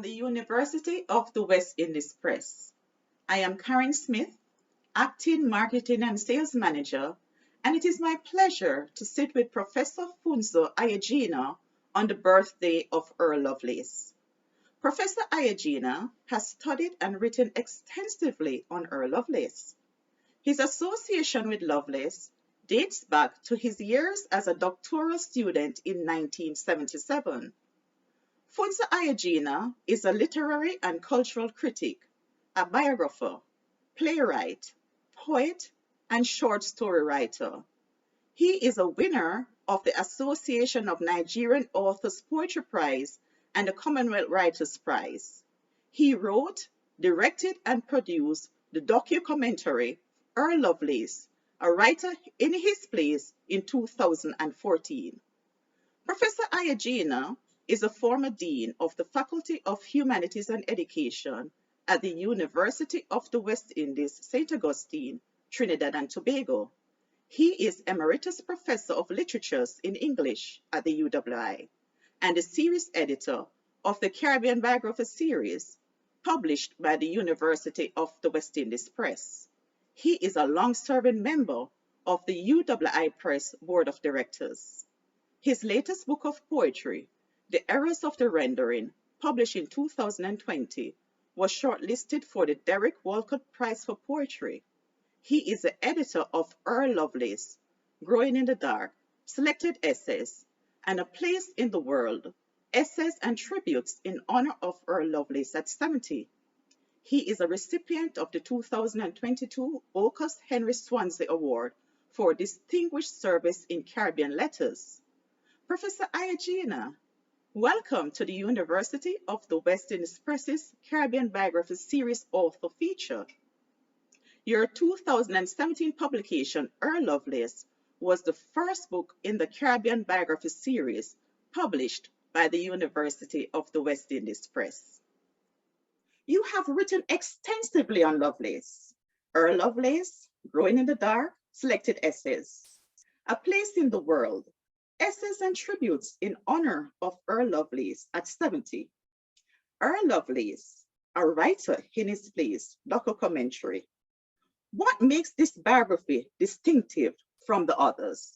the University of the West Indies Press. I am Karen Smith, Acting Marketing and Sales Manager, and it is my pleasure to sit with Professor Funso Aiyejina on the birthday of Earl Lovelace. Professor Aiyejina has studied and written extensively on Earl Lovelace. His association with Lovelace dates back to his years as a doctoral student in 1977. Funso Aiyejina is a literary and cultural critic, a biographer, playwright, poet, and short story writer. He is a winner of the Association of Nigerian Authors Poetry Prize and the Commonwealth Writers Prize. He wrote, directed, and produced the documentary Earl Lovelace, a writer in his place in 2014. Professor Aiyejina is a former dean of the Faculty of Humanities and Education at the University of the West Indies, St. Augustine, Trinidad and Tobago. He is Emeritus Professor of Literatures in English at the UWI and the series editor of the Caribbean Biography series, published by the University of the West Indies Press. He is a long-serving member of the UWI Press Board of Directors. His latest book of poetry, The Errors of the Rendering, published in 2020, was shortlisted for the Derek Walcott Prize for Poetry. He is the editor of Earl Lovelace, Growing in the Dark, Selected Essays, and A Place in the World, Essays and Tributes in Honor of Earl Lovelace at 70. He is a recipient of the 2022 Ocas Henry Swansea Award for Distinguished Service in Caribbean Letters. Professor Aiyejina, welcome to the University of the West Indies Press's Caribbean Biography Series author feature. Your 2017 publication, Earl Lovelace, was the first book in the Caribbean Biography series published by the University of the West Indies Press. You have written extensively on Lovelace. Earl Lovelace, Growing in the Dark, Selected Essays, A Place in the World, Essays and Tributes in Honor of Earl Lovelace at 70. Earl Lovelace, a writer in his place, documentary. What makes this biography distinctive from the others?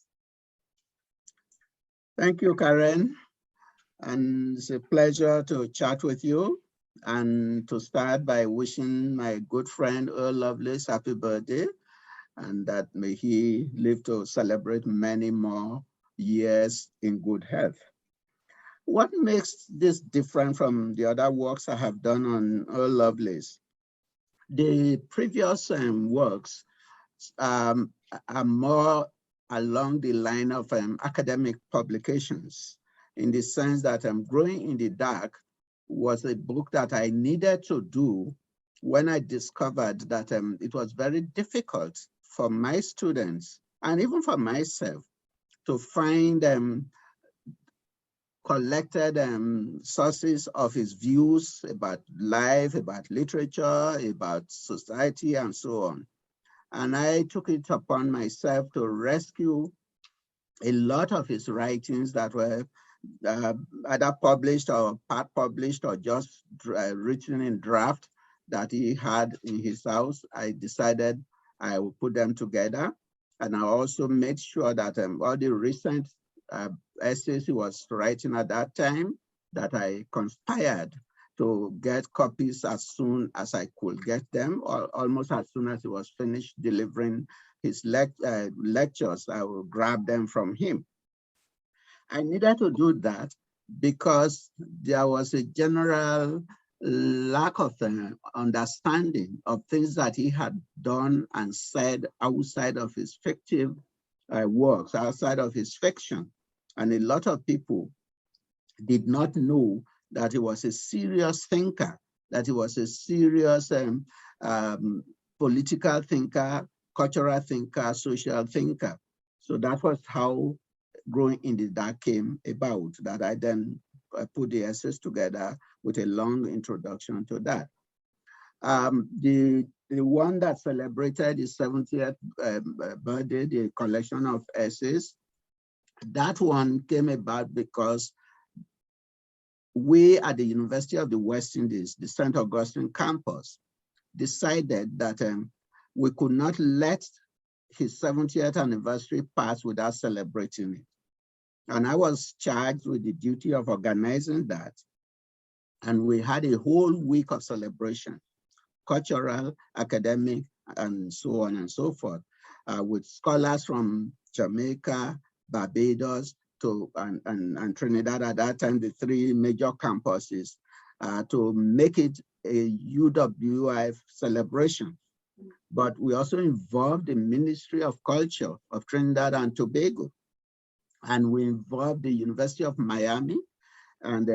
Thank you, Karen. And it's a pleasure to chat with you and to start by wishing my good friend Earl Lovelace happy birthday, and that may he live to celebrate many more years in good health. What makes this different from the other works I have done on Earl Lovelace? The previous works are more along the line of academic publications, in the sense that Growing in the Dark was a book that I needed to do when I discovered that it was very difficult for my students and even for myself to find collected sources of his views about life, about literature, about society, and so on. And I took it upon myself to rescue a lot of his writings that were either published or part published or just written in draft that he had in his house. I decided I would put them together. And I also made sure that all the recent essays he was writing at that time, that I conspired to get copies as soon as I could get them, or almost as soon as he was finished delivering his lectures, I would grab them from him. I needed to do that because there was a general lack of understanding of things that he had done and said outside of his fictive works, outside of his fiction. And a lot of people did not know that he was a serious thinker, that he was a serious political thinker, cultural thinker, social thinker. So that was how Growing in the Dark came about, that I then put the essays together with a long introduction to that. The one that celebrated his 70th birthday, the collection of essays, that one came about because we at the University of the West Indies, the St. Augustine campus, decided that we could not let his 70th anniversary pass without celebrating it. And I was charged with the duty of organizing that. And we had a whole week of celebration, cultural, academic, and so on and so forth, with scholars from Jamaica, Barbados, and Trinidad at that time, the three major campuses, to make it a UWI celebration. But we also involved the Ministry of Culture of Trinidad and Tobago, and we involved the University of Miami and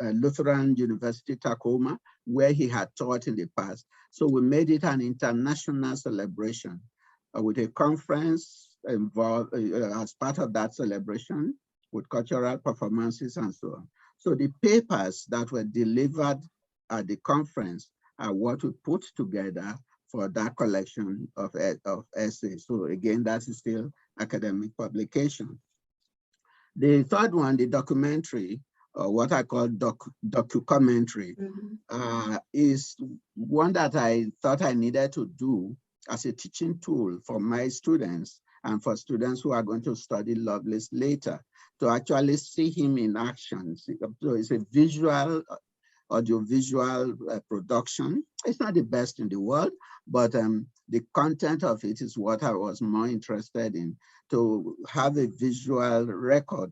Lutheran University Tacoma, where he had taught in the past. So we made it an international celebration with a conference involved as part of that celebration with cultural performances and so on. So the papers that were delivered at the conference are what we put together for that collection of essays. So again, that is still academic publication. The third one, the documentary, or what I call documentary, is one that I thought I needed to do as a teaching tool for my students and for students who are going to study Lovelace later, to actually see him in action. So it's a visual, audiovisual production. It's not the best in the world, but the content of it is what I was more interested in, to have a visual record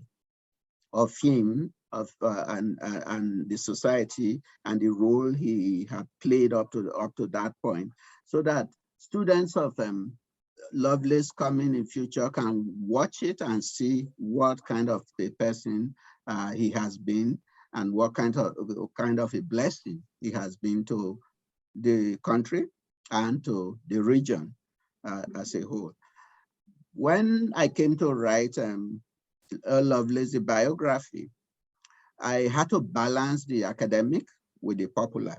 of him and the society and the role he had played up to that point, so that students of Lovelace coming in future can watch it and see what kind of a person he has been and what kind of a blessing he has been to the country and to the region as a whole. When I came to write Earl Lovelace, the biography, I had to balance the academic with the popular,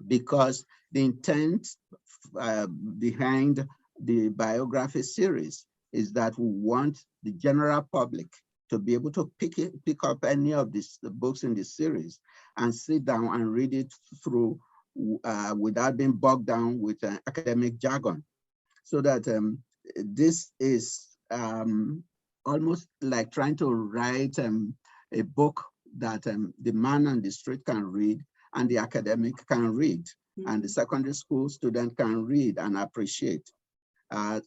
because the intent behind the biography series is that we want the general public to be able to pick up any of the books in the series and sit down and read it through without being bogged down with academic jargon. So that this is almost like trying to write a book that the man on the street can read and the academic can read, and the secondary school student can read and appreciate.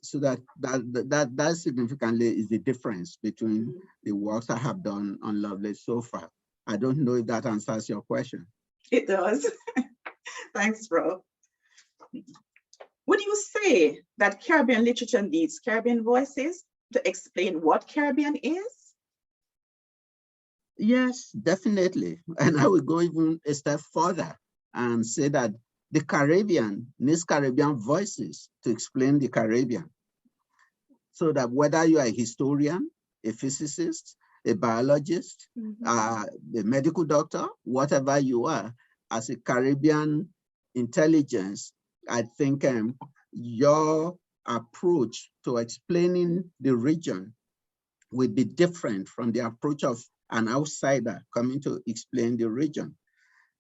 So that significantly is the difference between the works I have done on Lovelace so far. I don't know if that answers your question. It does. Thanks, bro. Would you say that Caribbean literature needs Caribbean voices to explain what Caribbean is? Yes, definitely. And I will go even a step further and say that the Caribbean needs Caribbean voices to explain the Caribbean. So that whether you are a historian, a physicist, a biologist, a medical doctor, whatever you are, as a Caribbean intelligence, I think your approach to explaining the region will be different from the approach of an outsider coming to explain the region.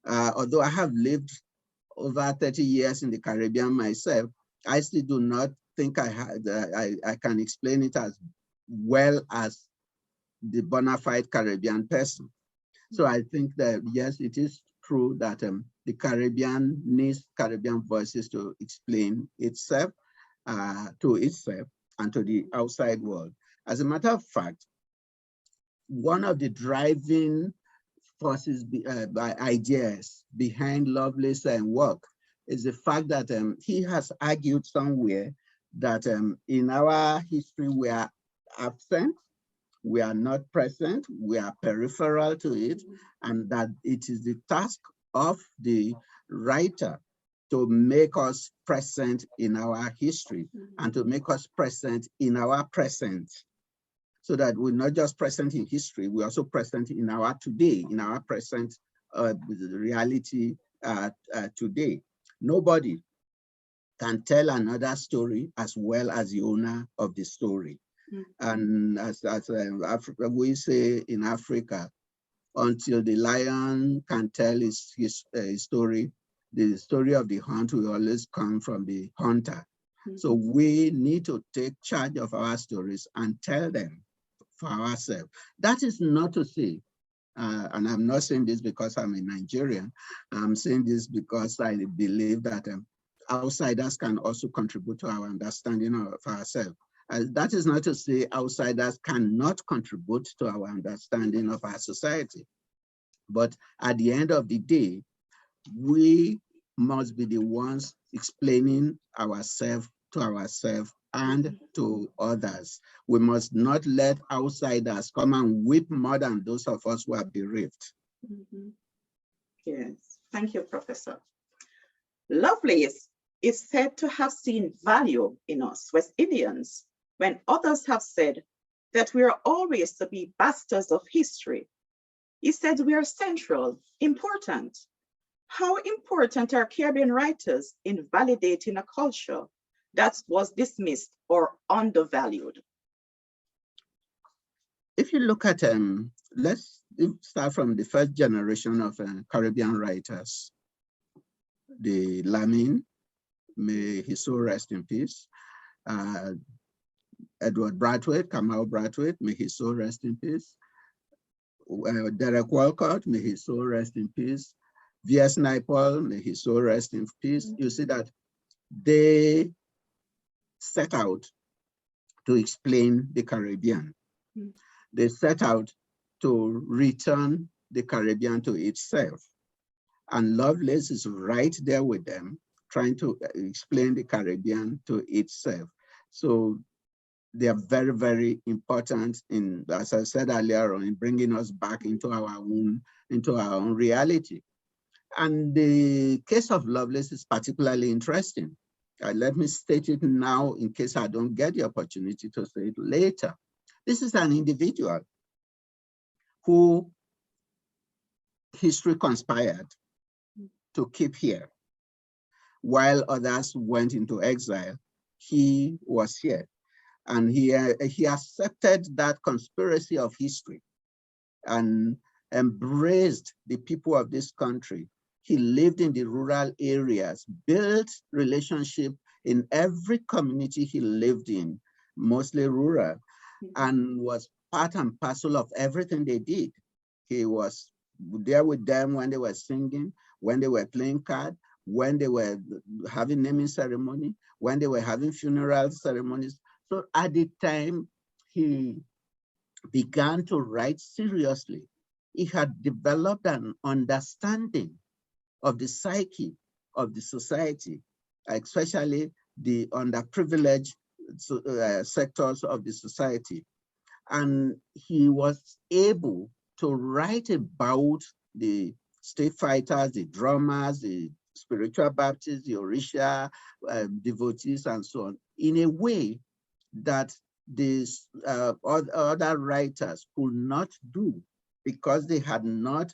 Although I have lived over 30 years in the Caribbean myself, I still do not think I can explain it as well as the bona fide Caribbean person. So I think that, yes, it is true that the Caribbean needs Caribbean voices to explain itself to itself and to the outside world. As a matter of fact, one of the driving forces by ideas behind Lovelace work is the fact that he has argued somewhere that in our history we are absent, we are not present, we are peripheral to it, and that it is the task of the writer to make us present in our history and to make us present in our present, so that we're not just present in history, we're also present in our today, in our present reality today. Nobody can tell another story as well as the owner of the story. And as we say in Africa, until the lion can tell his story. The story of the hunt will always come from the hunter. So we need to take charge of our stories and tell them for ourselves. That is not to say, and I'm not saying this because I'm a Nigerian, I'm saying this because I believe that outsiders can also contribute to our understanding of ourselves. That is not to say outsiders cannot contribute to our understanding of our society. But at the end of the day, we must be the ones explaining ourselves to ourselves and to others. We must not let outsiders come and weep more than those of us who are bereaved. Yes, thank you, Professor. Lovelace is said to have seen value in us West Indians when others have said that we are always to be bastards of history. He said we are central, important. How important are Caribbean writers in validating a culture that was dismissed or undervalued? If you look at, let's start from the first generation of Caribbean writers, the Lamin, may his soul rest in peace, Edward Brathwaite, Kamau Brathwaite, may his soul rest in peace, Derek Walcott, may his soul rest in peace, V.S. Naipaul, may his soul rest in peace. You see that they set out to explain the Caribbean. They set out to return the Caribbean to itself. And Lovelace is right there with them, trying to explain the Caribbean to itself. So they are very, very important in, as I said earlier on, in bringing us back into our own reality. And the case of Lovelace is particularly interesting. Let me state it now in case I don't get the opportunity to say it later. This is an individual who history conspired to keep here. While others went into exile, he was here. And he accepted that conspiracy of history and embraced the people of this country. He lived in the rural areas, built relationship in every community he lived in, mostly rural, and was part and parcel of everything they did. He was there with them when they were singing, when they were playing cards, when they were having naming ceremony, when they were having funeral ceremonies. So at the time he began to write seriously, he had developed an understanding of the psyche of the society, especially the underprivileged sectors of the society. And he was able to write about the state fighters, the drummers, the spiritual Baptists, the Orisha devotees, and so on, in a way that these other writers could not do because they had not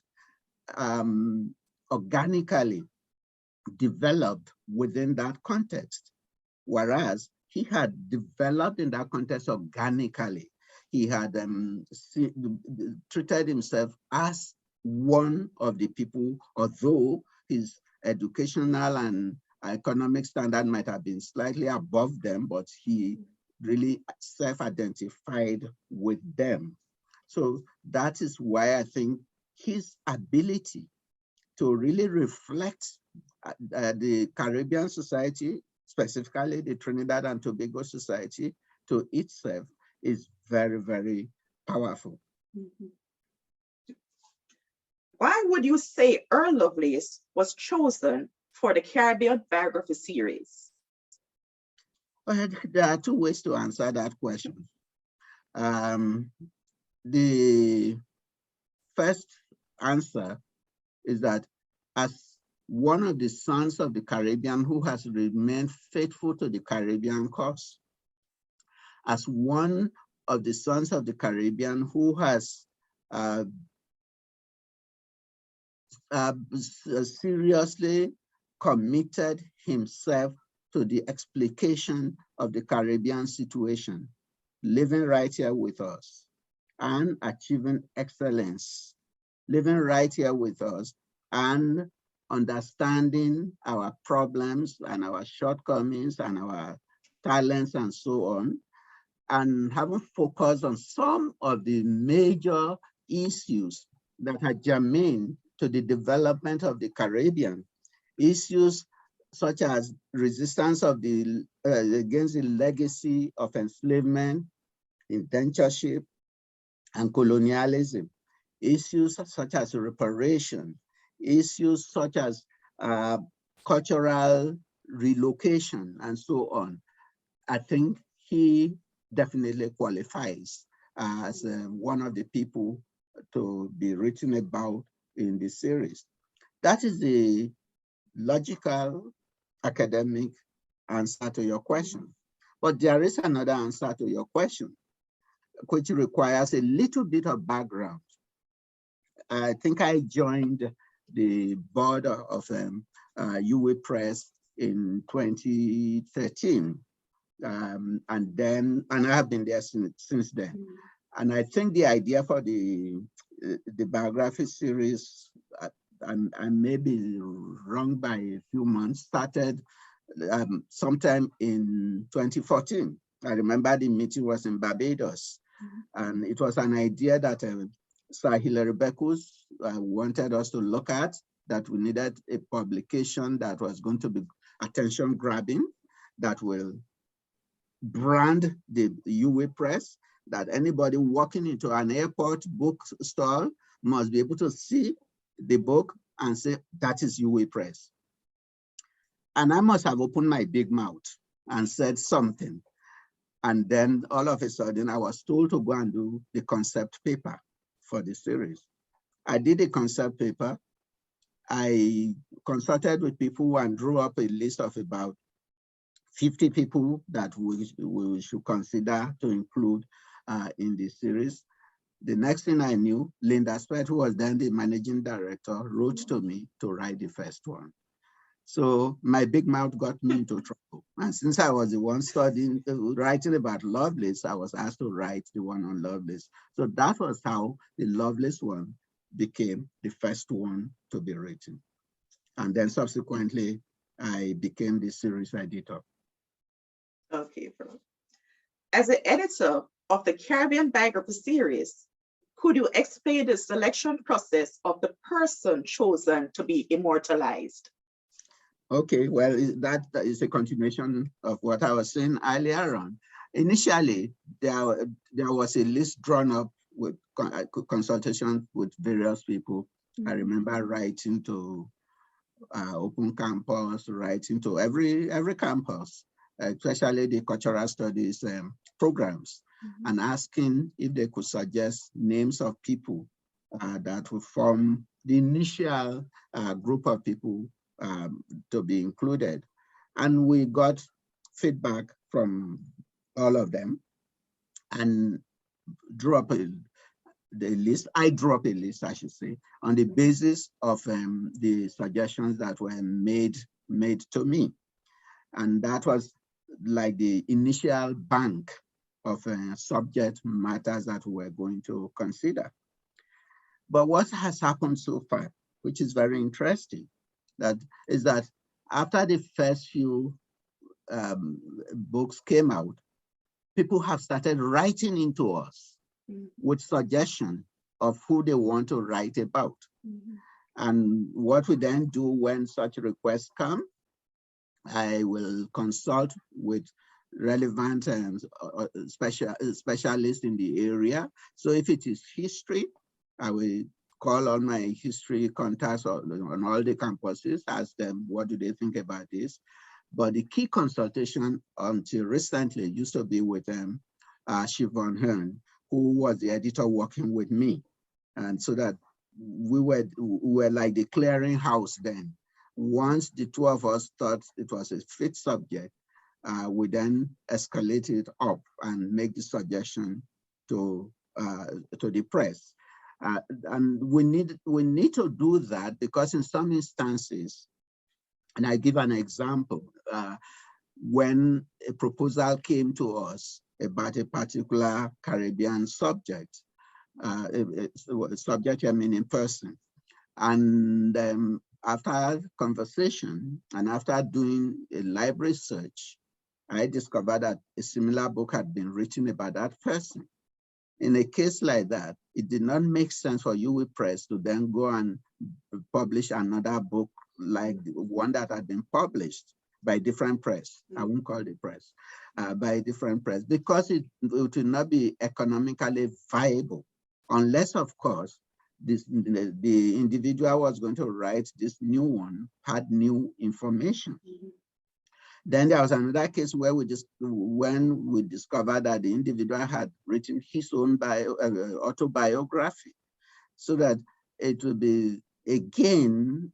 organically developed within that context. Whereas he had developed in that context organically. He had treated himself as one of the people, although his educational and economic standard might have been slightly above them, but he really self-identified with them. So that is why I think his ability to really reflect the Caribbean society, specifically the Trinidad and Tobago society, to itself is very, very powerful. Why would you say Earl Lovelace was chosen for the Caribbean Biography series? Well, there are two ways to answer that question. The first answer is that as one of the sons of the Caribbean who has remained faithful to the Caribbean cause, as one of the sons of the Caribbean who has seriously committed himself to the explication of the Caribbean situation, living right here with us and achieving excellence living right here with us and understanding our problems and our shortcomings and our talents and so on, and having focused on some of the major issues that are germane to the development of the Caribbean. Issues such as resistance of against the legacy of enslavement, indentureship, and colonialism. Issues such as reparation, issues such as uh, cultural relocation, and so on. I think he definitely qualifies as one of the people to be written about in the series. That is the logical academic answer to your question. But there is another answer to your question, which requires a little bit of background. I think I joined the board of UWI Press in 2013. And I have been there since then. And I think the idea for the biography series, I may be wrong by a few months, started sometime in 2014. I remember the meeting was in Barbados, and it was an idea that Sir Hilary Beckus wanted us to look at, that we needed a publication that was going to be attention grabbing, that will brand the UWI Press, that anybody walking into an airport bookstore must be able to see the book and say, that is UWI Press. And I must have opened my big mouth and said something. And then all of a sudden I was told to go and do the concept paper for the series. I did a concept paper. I consulted with people and drew up a list of about 50 people that we should consider to include in the series. The next thing I knew, Linda Spett, who was then the managing director, wrote to me to write the first one. So my big mouth got me into trouble. And since I was the one studying, writing about Lovelace, I was asked to write the one on Lovelace. So that was how the Lovelace one became the first one to be written. And then subsequently, I became the series editor. Okay, bro. As the editor of the Caribbean Biography series, could you explain the selection process of the person chosen to be immortalized? Okay, well, that is a continuation of what I was saying earlier on. Initially, there was a list drawn up with consultation with various people. I remember writing to Open Campus, writing to every campus, especially the cultural studies programs, and asking if they could suggest names of people that would form the initial group of people to be included. And we got feedback from all of them and drew up the list. I drew up a list, I should say, on the basis of the suggestions that were made to me. And that was like the initial bank of subject matters that we were going to consider. But what has happened so far, which is very interesting, is that after the first few books came out, people have started writing into us with suggestion of who they want to write about. And what we then do when such requests come, I will consult with relevant specialists in the area. So if it is history, I will call on my history contacts on all the campuses, ask them what do they think about this. But the key consultation until recently used to be with Siobhan Hearn, who was the editor working with me. And so that we were like the clearinghouse then. Once the two of us thought it was a fit subject, we then escalate it up and make the suggestion to the press. And we need to do that because in some instances, and I give an example, when a proposal came to us about a particular Caribbean subject, subject, I mean in person. And after conversation and after doing a library search, I discovered that a similar book had been written about that person. In a case like that, it did not make sense for UWI Press to then go and publish another book like the one that had been published by different press. I won't call it press, by different press, because it will not be economically viable, unless, of course, the individual was going to write this new one, had new information. Then there was another case where when we discovered that the individual had written his own autobiography, so that it would be again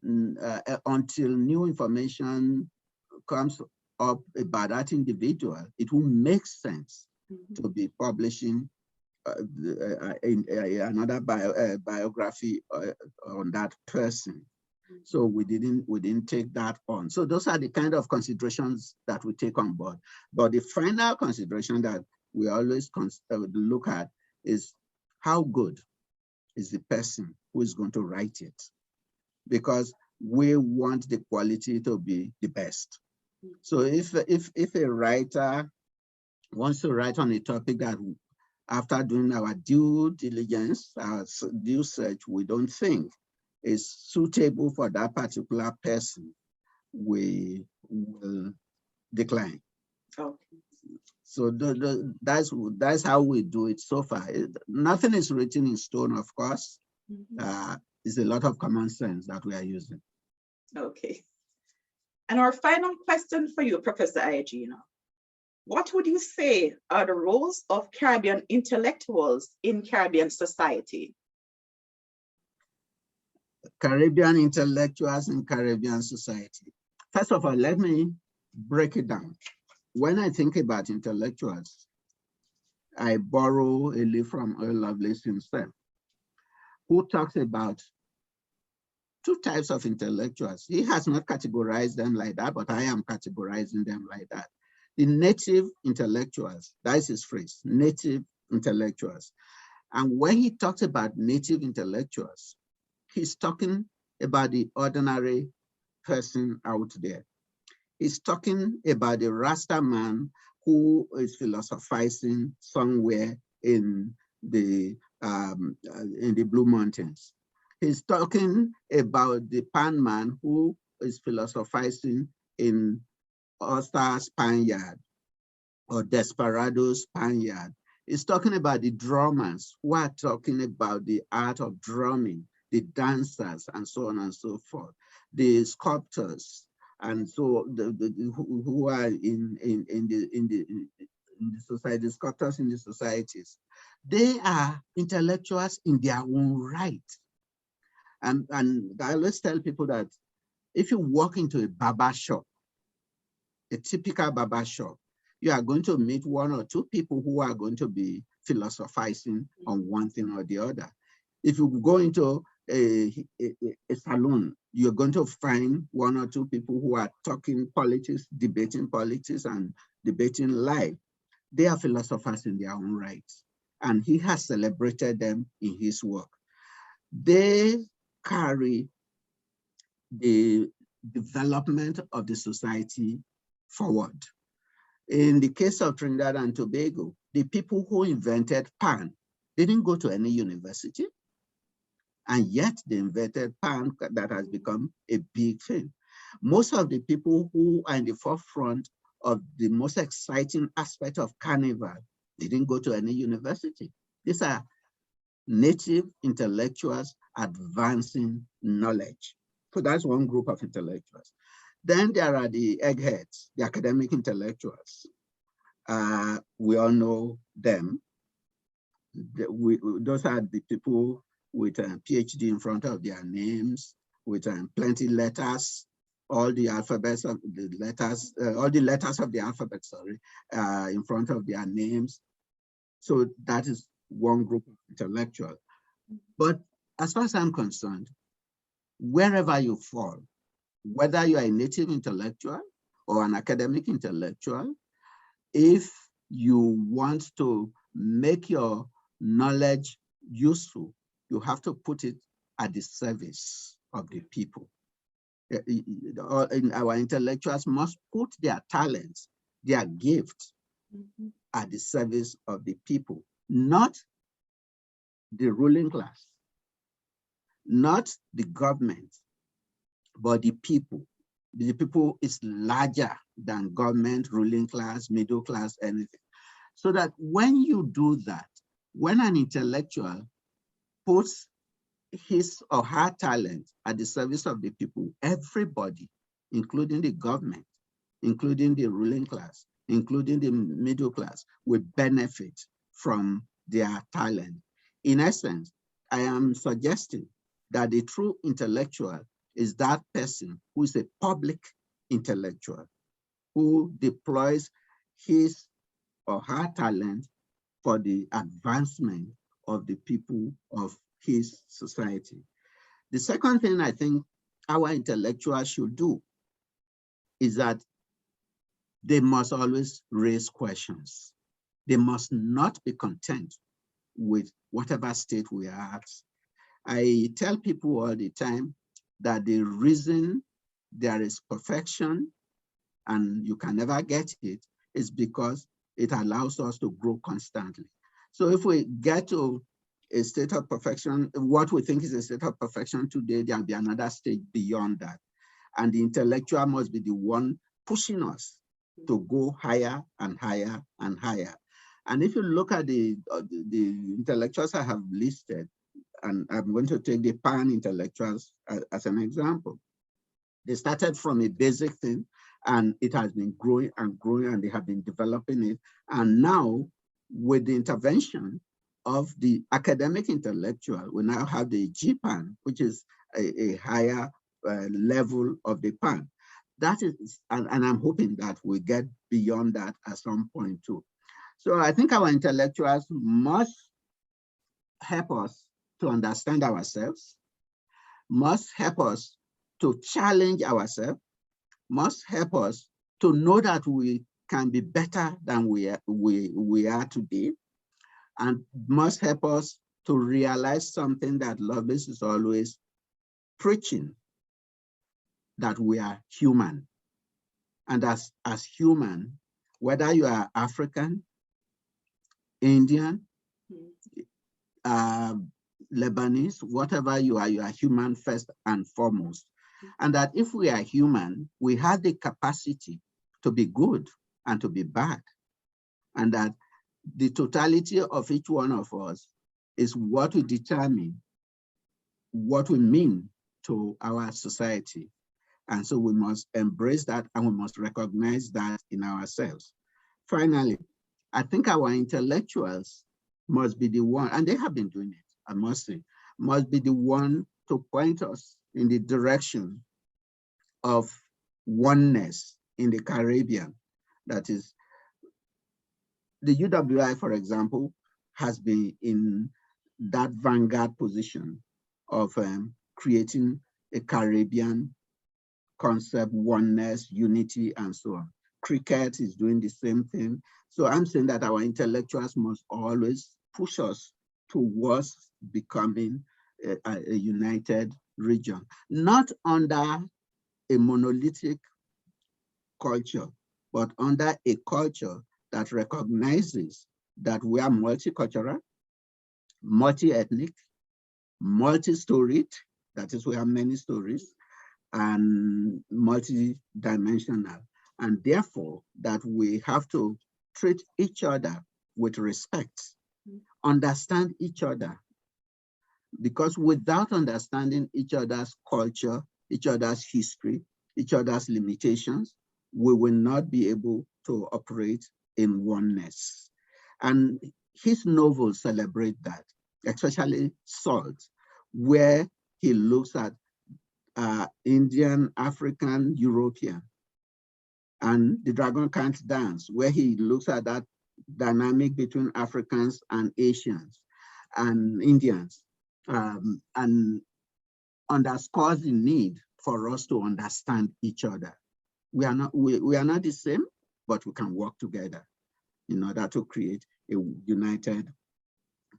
until new information comes up about that individual, it will make sense to be publishing another biography on that person. So we didn't take that on. So those are the kind of considerations that we take on board. But the final consideration that we always look at is how good is the person who is going to write it, because we want the quality to be the best. So if a writer wants to write on a topic that after doing our due diligence, our due search, we don't think is suitable for that particular person, we will decline. Okay. So that's how we do it so far. Nothing is written in stone, of course. It's a lot of common sense that we are using. Okay. And our final question for you, Professor Aiyejina. What would you say are the roles of Caribbean intellectuals in Caribbean society? Caribbean intellectuals in Caribbean society. First of all, let me break it down. When I think about intellectuals, I borrow a leaf from Earl Lovelace himself, who talks about two types of intellectuals. He has not categorized them like that, but I am categorizing them like that. The native intellectuals, that's his phrase, native intellectuals. And when he talks about native intellectuals, he's talking about the ordinary person out there. He's talking about the Rasta man who is philosophizing somewhere in the Blue Mountains. He's talking about the pan man who is philosophizing in Ulster's Spaniard or Desperado's Spaniard. He's talking about the drummers who are talking about the art of drumming, the dancers, and so on and so forth, the sculptors, and so who are in the society, the sculptors in the societies. They are intellectuals in their own right. And I always tell people that if you walk into a barber shop, a typical barber shop, you are going to meet one or two people who are going to be philosophizing on one thing or the other. If you go into a salon, you're going to find one or two people who are talking politics, and debating life. They are philosophers in their own right, and he has celebrated them in his work. They carry the development of the society forward. In the case of Trinidad and Tobago, the people who invented pan didn't go to any university, and yet they invented pan that has become a big thing. Most of the people who are in the forefront of the most exciting aspect of Carnival didn't go to any university. These are native intellectuals advancing knowledge. So that's one group of intellectuals. Then there are the eggheads, the academic intellectuals. We all know them. Those are the people with a PhD in front of their names, with plenty letters, all the alphabets of the letters, all the letters of the alphabet, sorry, in front of their names. So that is one group of intellectual. But as far as I'm concerned, wherever you fall, whether you are a native intellectual or an academic intellectual, if you want to make your knowledge useful, you have to put it at the service of the people. Our intellectuals must put their talents, their gifts Mhm. at the service of the people, not the ruling class, not the government, but the people. The people is larger than government, ruling class, middle class, anything. So that when you do that, when an intellectual puts his or her talent at the service of the people, everybody, including the government, including the ruling class, including the middle class, will benefit from their talent. In essence, I am suggesting that the true intellectual is that person who is a public intellectual, who deploys his or her talent for the advancement of the people of his society. The second thing I think our intellectuals should do is that they must always raise questions. They must not be content with whatever state we are at. I tell people all the time that the reason there is perfection and you can never get it is because it allows us to grow constantly. So if we get to a state of perfection, what we think is a state of perfection today, there'll be another stage beyond that. And the intellectual must be the one pushing us to go higher and higher and higher. And if you look at the intellectuals I have listed, and I'm going to take the pan intellectuals as an example. They started from a basic thing and it has been growing and growing and they have been developing it. And now with the intervention of the academic intellectual, we now have the GPAN, which is a higher level of the PAN. That is, and I'm hoping that we get beyond that at some point too. So I think our intellectuals must help us to understand ourselves, must help us to challenge ourselves, must help us to know that we can be better than we are today, and must help us to realize something that Lovelace is always preaching, that we are human. And as human, whether you are African, Indian, uh, Lebanese, whatever you are human first and foremost. And that if we are human, we have the capacity to be good and to be bad. And that the totality of each one of us is what will determine what we mean to our society. And so we must embrace that and we must recognize that in ourselves. Finally, I think our intellectuals must be the one, and they have been doing it, I must say, must be the one to point us in the direction of oneness in the Caribbean. That is, the UWI, for example, has been in that vanguard position of creating a Caribbean concept, oneness, unity, and so on. Cricket is doing the same thing. So I'm saying that our intellectuals must always push us towards becoming a united region, not under a monolithic culture, but under a culture that recognizes that we are multicultural, multi-ethnic, multi-storied, that is, we have many stories, and multi-dimensional. And therefore, that we have to treat each other with respect, understand each other, because without understanding each other's culture, each other's history, each other's limitations, we will not be able to operate in oneness. And his novels celebrate that, especially Salt, where he looks at Indian, African, European, and The Dragon Can't Dance, where he looks at that dynamic between Africans and Asians and Indians, and underscores the need for us to understand each other. We are not the same, but we can work together in order to create a united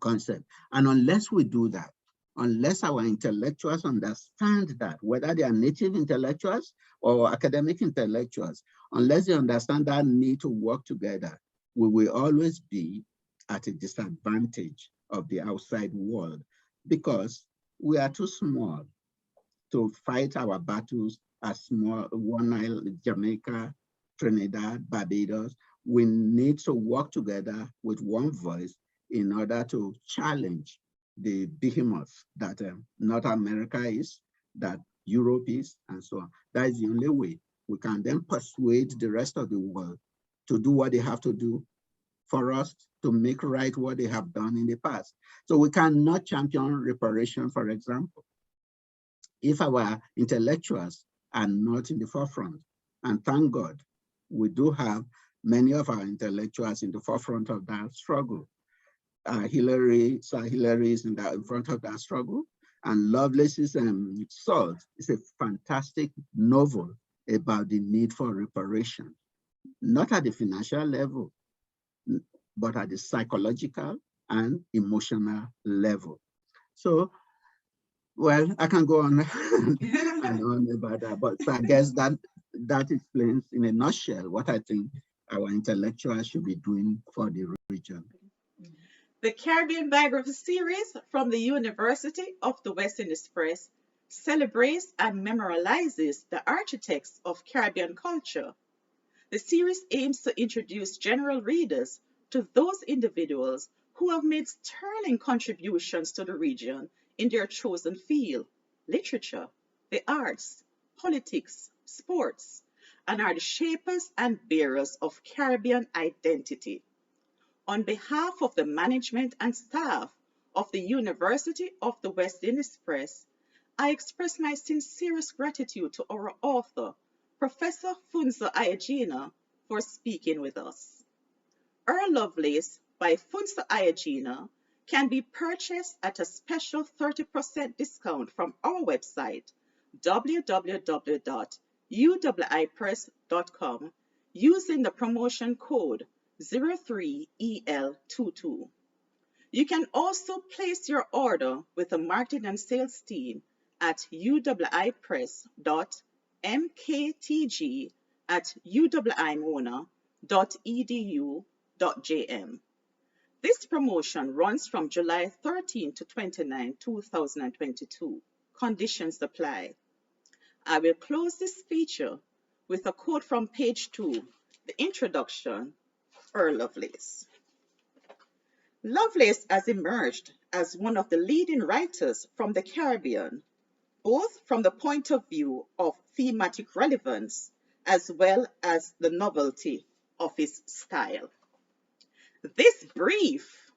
concept. And unless we do that, unless our intellectuals understand that, whether they are native intellectuals or academic intellectuals, unless they understand that need to work together, we will always be at a disadvantage of the outside world because we are too small to fight our battles as small, one island, Jamaica, Trinidad, Barbados. We need to work together with one voice in order to challenge the behemoth that North America is, that Europe is, and so on. That is the only way we can then persuade the rest of the world to do what they have to do for us to make right what they have done in the past. So we cannot champion reparation, for example, if our intellectuals are not in the forefront. And thank God, we do have many of our intellectuals in the forefront of that struggle. Sir Hillary is in front of that struggle. And Lovelace's Salt is a fantastic novel about the need for reparation, not at the financial level, but at the psychological and emotional level. So, well, I can go on and on about that, but so I guess that explains in a nutshell what I think our intellectuals should be doing for the region. The Caribbean Biography series from the University of the West Indies Press celebrates and memorializes the architects of Caribbean culture. The series aims to introduce general readers to those individuals who have made sterling contributions to the region in their chosen field, literature, the arts, politics, sports, and are the shapers and bearers of Caribbean identity. On behalf of the management and staff of the University of the West Indies Press, I express my sincerest gratitude to our author, Professor Funso Aiyejina, for speaking with us. Earl Lovelace by Funso Aiyejina can be purchased at a special 30% discount from our website, www.uipress.com, using the promotion code 03EL22. You can also place your order with the marketing and sales team at uipress.mktg@uimona.edu.jm. This promotion runs from July 13 to 29, 2022. Conditions apply. I will close this feature with a quote from page 2, the introduction, Earl Lovelace. Lovelace has emerged as one of the leading writers from the Caribbean, both from the point of view of thematic relevance as well as the novelty of his style. This brief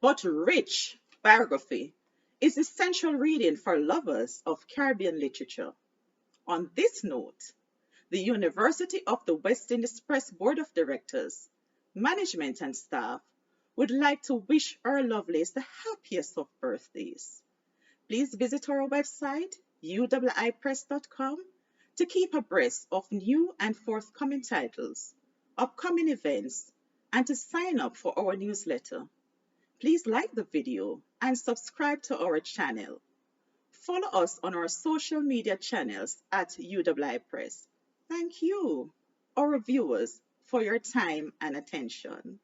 but rich biography is essential reading for lovers of Caribbean literature. On this note, the University of the West Indies Press Board of Directors, management and staff would like to wish Earl Lovelace the happiest of birthdays. Please visit our website, uipress.com, to keep abreast of new and forthcoming titles, upcoming events, and to sign up for our newsletter. Please like the video and subscribe to our channel. Follow us on our social media channels at UIPress. Thank you, our viewers, for your time and attention.